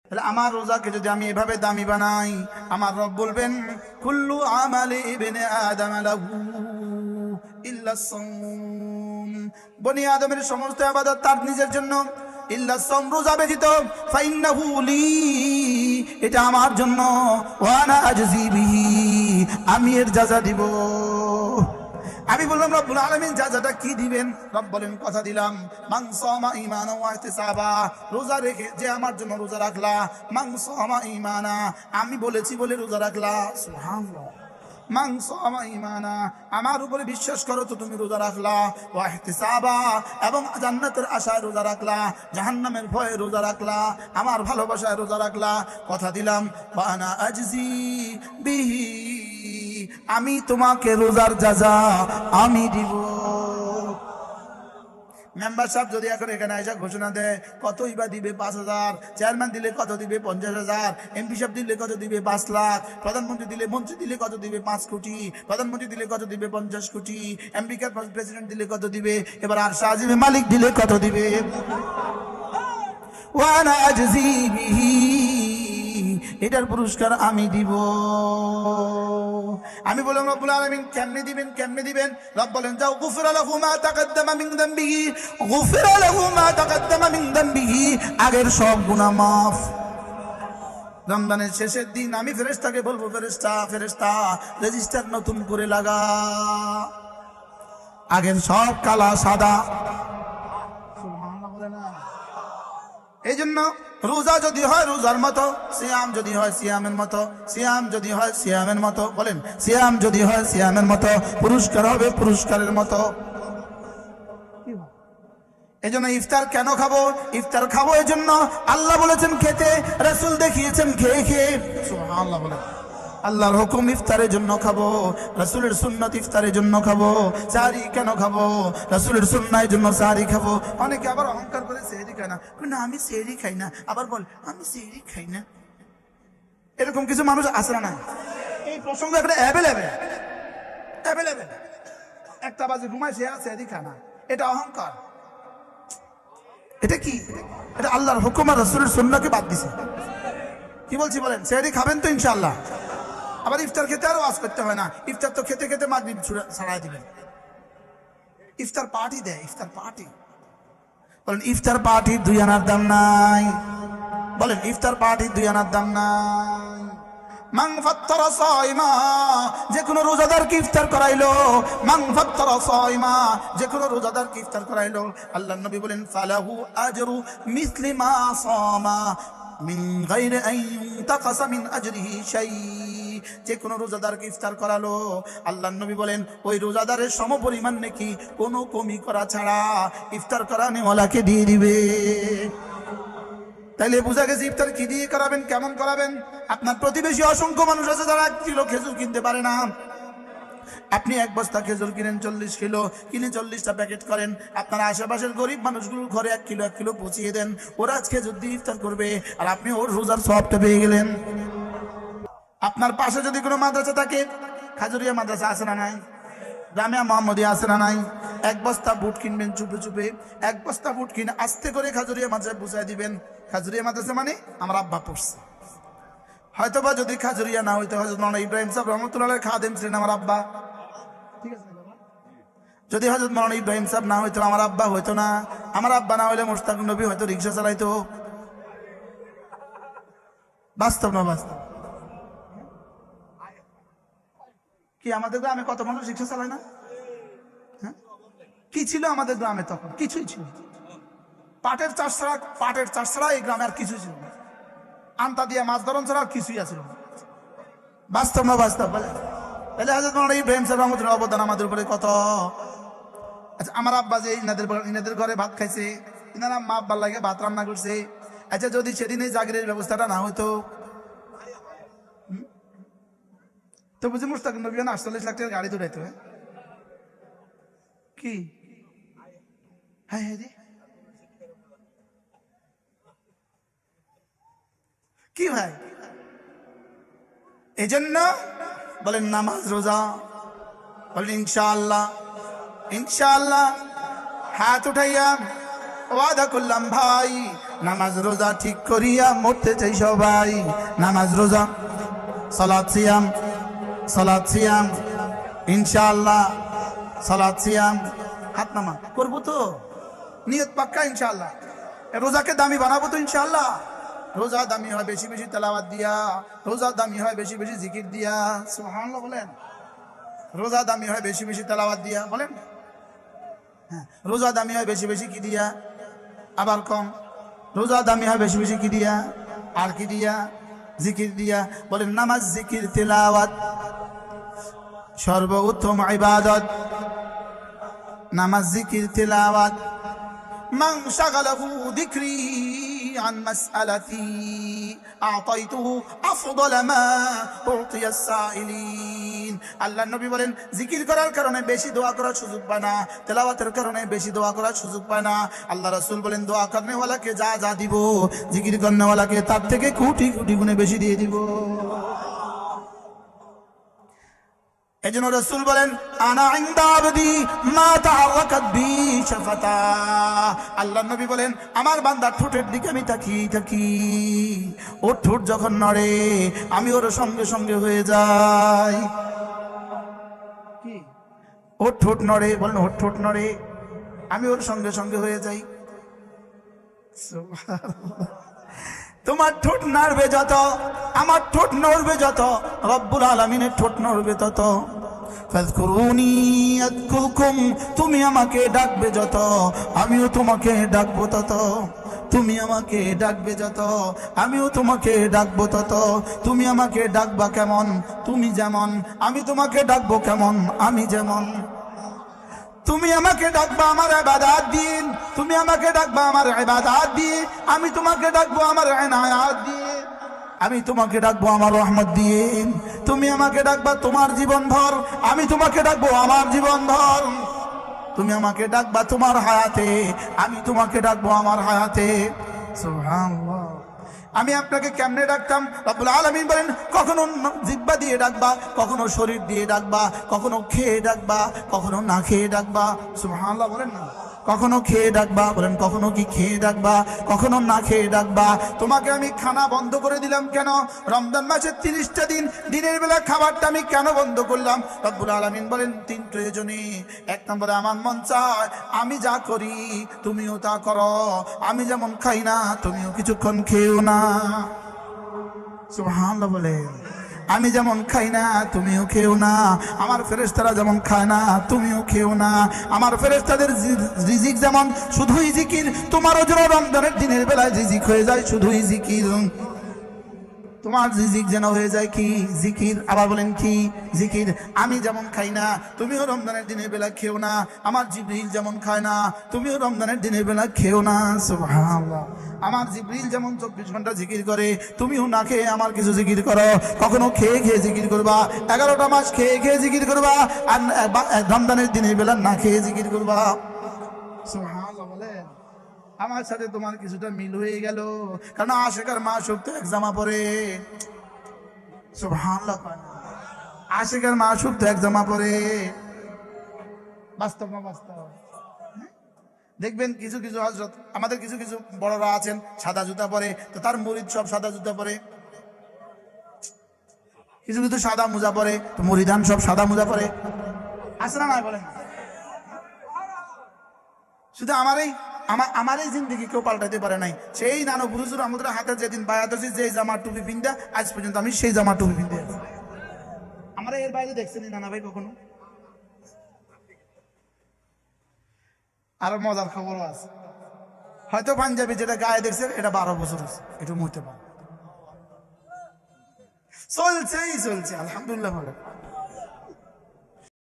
তাহলে আমার রোজাকে যদি আমি এভাবে দামি বানাই, আমার রব বলবেন কুল্লু আমালি ইবনে আদম লাহু ইল্লা সাওম, বনি আদমের সমস্ত ইবাদত তার নিজের জন্য, ইল্লা সাওম, রোজা ব্যতীত, ফাইন্নাহু লি, এটা আমার জন্য, ওয়া আনা আজজি বিহি, আমি এর যাজা দিব। আমি বললাম রব্বুল আলামিন যাজাটা কি দিবেন? রব বলেন কথা দিলাম, মান সামা ঈমানা ওয়া ইহতিসাবা, রোজা রেখে যে আমার জন্য রোজা রাখলা, মান সামা ঈমানা, আমি বলেছি বলে রোজা রাখলা, সুবহানাল্লাহ, মান সামা ঈমানা, আমার উপরে বিশ্বাস করো তো তুমি রোজা রাখলা, ওয়া ইহতিসাবা, এবং জান্নাতের আশায় রোজা রাখলা, জাহান্নামের ভয়ে রোজা রাখলা, আমার ভালোবাসায় রোজা রাখলা, কথা দিলাম ওয়া আনা আজজি বিহি, আমি তোমাকে রোজার যাজা আমি দিব। মেম্বার সাহেব যদি এখন এখানে এসে ঘোষণা দেয় কতই বা দিবে 5,000, চেয়ারম্যান দিলে কত দিবে 50,000, এমপি সাহেব দিলে কত দিবে 5 লাখ, প্রধানমন্ত্রী দিলে কত দিবে 5 কোটি, প্রধানমন্ত্রী দিলে কত দিবে 50 কোটি, আমেরিকার প্রেসিডেন্ট দিলে কত দিবে, এবার আর শাহজিবে মালিক দিলে কত দিবে, ওয়ানা আজজি বিহি, এটার পুরস্কার আমি দিব। আমি বললাম রব্বুল আলামিন কেমনে দিবেন, কেমনে দিবেন? রব বলেন যাও, গুফিরা লাহু মা তাকাদ্দামা মিন যামবিহি, গুফিরা লাহু মা তাকাদ্দামা মিন যামবিহি, আগের সব গুনাহ মাফ। রমজানের শেষের দিন আমি ফেরেশতাকে বলবো, ফেরেশতা ফেরেশতা রেজিস্টার নতুন করে লাগা, আগের সব কালা সাদা। সুবহানাল্লাহ বলে না? এই জন্য রোজা যদি হয় রোজার মতো, সিয়াম যদি হয় সিয়ামের মতো, সিয়াম যদি হয় সিয়ামের মতো, বলেন সিয়াম যদি হয় সিয়ামের মতো, পুরস্কার হবে পুরস্কারের মতো। এই জন্য ইফতার কেন খাবো? ইফতার খাবো এই জন্য আল্লাহ বলেছেন খেতে, রাসূল দেখিয়েছেন খেয়ে খেয়ে, সুবহানাল্লাহ বলেন। আল্লাহর হুকুম ইফতারের জন্য খাবো, রাসূলের সুন্নাত ইফতারের জন্য খাবো। সাহরি কেন খাবো? রাসূলের সুন্নাহের জন্য সাহরি খাবো। অনেকে আবার অহংকার করে সেহরি খায় না, না আমি সেহরি খাই না, আবার বল আমি সেহরি খাই না। এরকম কিছু মানুষ আছে না? এই প্রসঙ্গ একটা অ্যাভেলেবেল। 1টা বাজে ঘুমায় সে আর সেহরি খায় না, এটা অহংকার। এটা কি? এটা আল্লাহর হুকুম আর রাসূলের সুন্নাহকে বাদ দিছে। কি বলছি বলেন? সেহরি খাবেন তো ইনশাআল্লাহ। আবার ইফতার খেতে আরো ওয়াজ করতে হয় না, ইফতার তো খেতে খেতে মাগরিব ছাড়াই দিবেন। ইফতার পার্টি দেয়, ইফতার পার্টি। বলেন ইফতার পার্টির 2 আনার দাম নাই, বলেন ইফতার পার্টির 2 আনার দাম নাই। মান ফাত্তারা সাইমা, যে কোনো রোজাদারকে ইফতার করাইলো, মান ফাত্তারা সাইমা, যে কোনো রোজাদারকে ইফতার করাইলো, আল্লাহর নবী বলেন ফালাহু আজরু মিসলি মা সামা মিন গায়রি আন তাকাসা মিন আজরিহি শাই, যে কোনো রোজাদারকে ইফতার করালো, আল্লাহর নবী বলেন ওই রোজাদারের সমপরিমাণ নেকি কোনো কমি করা ছাড়া ইফতার করানেওয়ালাকে দিয়ে দিবে। তাইলে বোঝা গেছে ইফতার কি দিয়ে করাবেন, কেমন করাবেন। আপনার প্রতিবেশী অসংখ্য মানুষ আছে যারা 1 কিলো খেজুর কিনতে পারে না, আপনি 1 বস্তা খেজুর কিনেন 40 কিলো, কিনে 40টা প্যাকেট করেন, আপনার আশেপাশের গরিব মানুষগুলোর ঘরে 1 কিলো পৌঁছিয়ে দেন, ওরা খেজুর দিয়ে ইফতার করবে, আর আপনি ওর রোজার সওয়াবটা পেয়ে গেলেন। আপনার পাশে যদি কোনো মাদ্রাসা থাকে, খাজুরিয়া মাদ্রাসা আছে না নাই, জামিয়া মুহাম্মদিয়া আছে না নাই, 1 বস্তা বুট কিনবেন চুপে চুপে, 1 বস্তা বুট কিনে আস্তে করে খাজুরিয়া মাদ্রাসায় বুঝাই দিবেন। খাজুরিয়া মাদ্রাসা মানে আমার আব্বা পড়ছে। হয়তোবা যদি খাজুরিয়া না হইতো, হযরত মাওলানা ইব্রাহিম সাহেব রহমাতুল্লাহ আলাইহি খাদেম ছিলেন আমার আব্বা, ঠিক আছে। যদি হযরত মাওলানা ইব্রাহিম সাহেব না হইতো আমার আব্বা হইতো না, আমার আব্বা না হইলে মুশতাক নবী হয়তো রিকশা চালাইতো। বাস্তব না বাস্তব? কি আমাদের গ্রামে কত মানুষ রিকশা চালায় না? হ্যাঁ, কি ছিল আমাদের গ্রামে তখন? কিছুই ছিল। পাটের চাষ ছাড়া এই গ্রামে আর কিছুই ছিল না। আন্তা দিয়ে মাছ ধরন ছাড়া আর কিছুই আছিল না। বাস্তব না বাস্তব? বলে তাহলে হযরত মাওলানা ইব্রাহিম সাহেব রহমাতুল্লাহ অবদান আমাদের উপরে কত। আচ্ছা, আমার আব্বা যে ইনাদের ঘরে ভাত খাইছে, ইনারা মা আব্বার লাগে ভাত রান্না করছে, আচ্ছা যদি সেদিন এই জাগিরের ব্যবস্থাটা না হতো তো বুঝি মুশতাক নবী 48 লাখ টাকার গাড়ি দৌড়াইতো। কি হ্যাঁ রে কি ভাই? এই জন্য বলেন নামাজ রোজা, বলেন ইনশাআল্লাহ ইনশাআল্লাহ, হাত উঠাইয়া ওয়াদা করলাম ভাই নামাজ রোজা ঠিক করিয়া মরতে চাই সবাই। নামাজ রোজা সালাত সিয়াম ইনশাআল্লাহ, সালাত সিয়াম হাত নামা করবো তো, নিয়ত পাক্কা ইনশাআল্লাহ। রোজাকে দামি বানাবো তো ইনশাআল্লাহ। রোজা দামি হয় বেশি বেশি তেলাওয়াত দিয়া, রোজা দামি হয় বেশি বেশি জিকির দিয়া। সুবহানাল্লাহ বলেন। রোজা দামি হয় বেশি বেশি তেলাওয়াত দিয়া, বলেন। হ্যাঁ, রোজা দামি হয় বেশি বেশি কি দিয়া? আবার কম। রোজা দামি হয় বেশি বেশি কি দিয়া? আর কি দিয়া? জিকির দিয়া। বলেন নামাজ, জিকির, তেলাওয়াত সর্বোত্তম ইবাদত। নামাজ, জিকির, তেলাওয়াত। মান শাগালাহু যিকরি আন মাসআলাতি আ'তাইতুহু আফদালা মা উ'তিয়াস সাইলিন। আল্লাহর নবী বলেন, জিকির করার কারণে বেশি দোয়া করার সুযোগ পায় না, তেলাওয়াতের কারণে বেশি দোয়া করার সুযোগ পায় না। আল্লাহ রাসূল বলেন, দোয়া করনে ওয়ালাকে যা যা দিব, জিকির করনে ওয়ালাকে তার থেকে কোটি কোটি গুণে বেশি দিয়ে দিব। এজন্য রাসূল বলেন, আনা ইনদা আবদি মা তাহারাকাত বি শাফাতা। আল্লাহর নবী বলেন, আমার বান্দার ঠোঁটের দিকে আমি তাকিয়ে থাকি, ওর ঠোঁট যখন নড়ে আমি ওর সঙ্গে সঙ্গে হয়ে যাই। কি? ওর ঠোঁট নড়ে, বলেন ওর ঠোঁট নড়ে, আমি ওর সঙ্গে সঙ্গে হয়ে যাই। সুবহানাল্লাহ। তোমার ঠোঁট নড়বে যত, আমার ঠোঁট নড়বে যত, রব্বুল আলামিনের ঠোঁট নড়বে তত। ফাযকুরুনি আযকুরকুম, তুমি আমাকে ডাকবে যত, আমিও তোমাকে ডাকবো তত। তুমি আমাকে ডাকবে যত, আমিও তোমাকে ডাকবো তত। তুমি আমাকে ডাকবা কেমন? তুমি যেমন। আমি তোমাকে ডাকবো কেমন? আমি যেমন। তুমি আমাকে ডাকবা আমার ইবাদত দিন, তুমি আমাকে ডাকবা আমার ইবাদত দিয়ে, আমি তোমাকে ডাকবো আমার ইনায়াত দিয়ে, আমি তোমাকে ডাকবো আমার রহমত দিয়ে। তুমি আমাকে ডাকবা তোমার জীবন ভর, আমি তোমাকে ডাকবো আমার জীবন ভর। তুমি আমাকে ডাকবা তোমার হায়াতে, আমি তোমাকে ডাকবো আমার হায়াতে। সুবহানাল্লাহ। আমি আপনাকে কেমনে ডাকতাম? রব্বুল আলামিন বলেন, কখনো জিহ্বা দিয়ে ডাকবা, কখনো শরীর দিয়ে ডাকবা, কখনো খেয়ে ডাকবা, কখনো না খেয়ে ডাকবা। সুবহানাল্লাহ বলেন না। কখনো খেয়ে ডাকবা, বলেন কখনো কি খেয়ে ডাকবা, কখনো না খেয়ে ডাকবা। তোমাকে আমি খানা বন্ধ করে দিলাম কেন? রমজান মাসের 30টা দিন দিনের বেলা খাবারটা আমি কেন বন্ধ করলাম? রব্বুল আলামিন বলেন, 3 প্রয়োজনে। 1 নম্বরে আমার মন চায় আমি যা করি তুমিও তা করো, আমি যেমন খাই না তুমিও কিছুক্ষণ খেও না। সুবহানাল্লাহ বলেন। আমি যেমন খাই না তুমিও খেও না, আমার ফেরেশতারা যেমন খায় না তুমিও খেও না। আমার ফেরেশতাদের রিজিক যেমন শুধুই জিকির, তোমারও যেন রমজানের দিনের বেলায় রিজিক হয়ে যায় শুধুই জিকির। তোমার রিজিক যেন হয়ে যায় কি? জিকির। আবার বলেন কি? জিকির। আমি যেমন খাই না তুমিও রমজানের দিনের বেলা খেও না, আমার জিবরিল যেমন খায় না তুমিও রমজানের দিনের বেলা খেও না। সুবহানাল্লাহ। আমার জিবরিল যেমন 24 ঘন্টা জিকির করে, তুমিও না খেয়ে আমার কিছু জিকির করো। কখনো খেয়ে খেয়ে জিকির করবা, 11টা মাস খেয়ে খেয়ে জিকির করবা, আর রমজানের দিনের বেলা না খেয়ে জিকির করবা। সুবহানাল্লাহ বলেন। আমার সাথে তোমার কিছুটা মিল হয়ে গেল, কারণ আশিকার মাশউক তো এক জামা পরে। সুবহানাল্লাহ। আশিকার মাশউক তো এক জামা পরে। বাস্তব না বাস্তব? দেখবেন কিছু কিছু হযরত, আমাদের কিছু কিছু বড়রা আছেন সাদা জুতা পরে, তো তার মুরিদ সব সাদা জুতা পরে। কিছু কিছু সাদা মোজা পরে, তো মুরিদান সব সাদা মোজা পরে। আছে না নাই বলেন? শুধু আমার এই জিন্দেগি কেউ পাল্টাতে পারে নাই। সেই নানো পুরুষের আমাদের হাতে যেদিন বায়াত হয়েছে, যে জামা টুপি পিন্দা আজ পর্যন্ত আমি সেই জামা টুপি পিন্দে আছি। আমরা এর বাইরে দেখছেন নানা ভাই কখনো? আরো মজার খবরও আছে, হয়তো পাঞ্জাবি যেটা গায়ে দেখছেন এটা 12 বছর আছে, এটা মরতে পারে। চলছেই চলছে, আলহামদুলিল্লাহ।